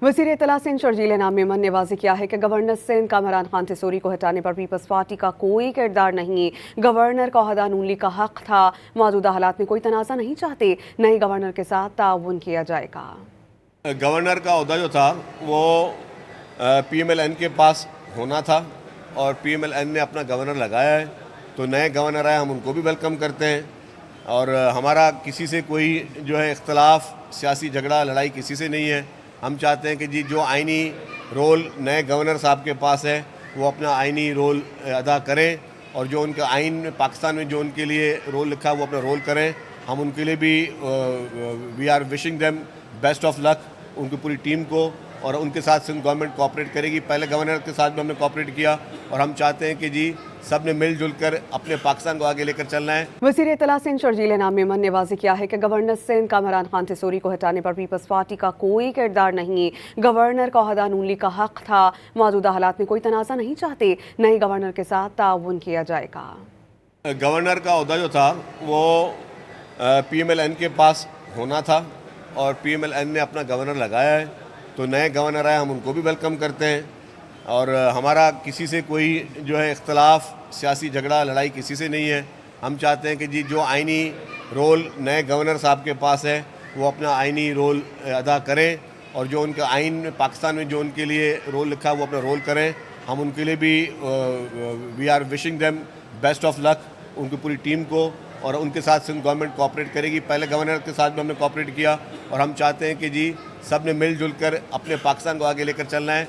वज़ीर इत्तला सिंध शर्जील इनाम मेमन ने वाज़ेह किया है कि गवर्नर सिंध कामरान खान तिसोरी को हटाने पर पीपल्स पार्टी का कोई किरदार नहीं। गवर्नर का ओहदा नून लीग का हक था। मौजूदा हालात में कोई तनाज़ा नहीं चाहते। नए गवर्नर के साथ ताउन किया जाएगा। गवर्नर का ओहदा जो था वो PMLN के पास होना था और PMLN ने अपना गवर्नर लगाया है, तो नए गवर्नर आए हम उनको भी वेलकम करते हैं। और हमारा किसी से कोई जो है इख्तलाफ, सियासी झगड़ा, लड़ाई किसी से नहीं है। हम चाहते हैं कि जी जो आइनी रोल नए गवर्नर साहब के पास है वो अपना आइनी रोल अदा करें और जो उनका आइन में पाकिस्तान में जो उनके लिए रोल लिखा है वो अपना रोल करें। हम उनके लिए भी we are wishing them best of luck, उनकी पूरी टीम को, और उनके साथ सिंध गवर्नमेंट कोऑपरेट करेगी। पहले गवर्नर के साथ भी हमने कोऑपरेट किया और हम चाहते हैं कि जी सब ने मिलजुल कर अपने पाकिस्तान को आगे लेकर चलना है। वज़ीर इत्तला सिंध शर्जील इनाम मेमन ने वाज़ेह किया है कि गवर्नर सिंध कामरान खान तिसोरी को हटाने पर पीपल्स पार्टी का कोई किरदार नहीं। गवर्नर का ओहदा नून लीग का हक था। मौजूदा हालात में कोई तनाज़ा नहीं चाहते। नए गवर्नर के साथ ताउन किया जाएगा। गवर्नर का ओहदा जो था वो PMLN के पास होना था और PMLN ने अपना गवर्नर लगाया है, तो नए गवर्नर आए हम उनको भी वेलकम करते हैं। और हमारा किसी से कोई जो है इख्तलाफ, सियासी झगड़ा, लड़ाई किसी से नहीं है। हम चाहते हैं कि जी जो आइनी रोल नए गवर्नर साहब के पास है वो अपना आइनी रोल अदा करें और जो उनका आइन में पाकिस्तान में जो उनके लिए रोल लिखा है वो अपना रोल करें। हम उनके लिए भी we are wishing them best of luck, उनकी पूरी टीम को, और उनके साथ सिंध गवर्नमेंट कोऑपरेट करेगी। पहले गवर्नर के साथ भी हमने कोऑपरेट किया और हम चाहते हैं कि जी सब ने मिलजुल कर अपने पाकिस्तान को आगे लेकर चलना है।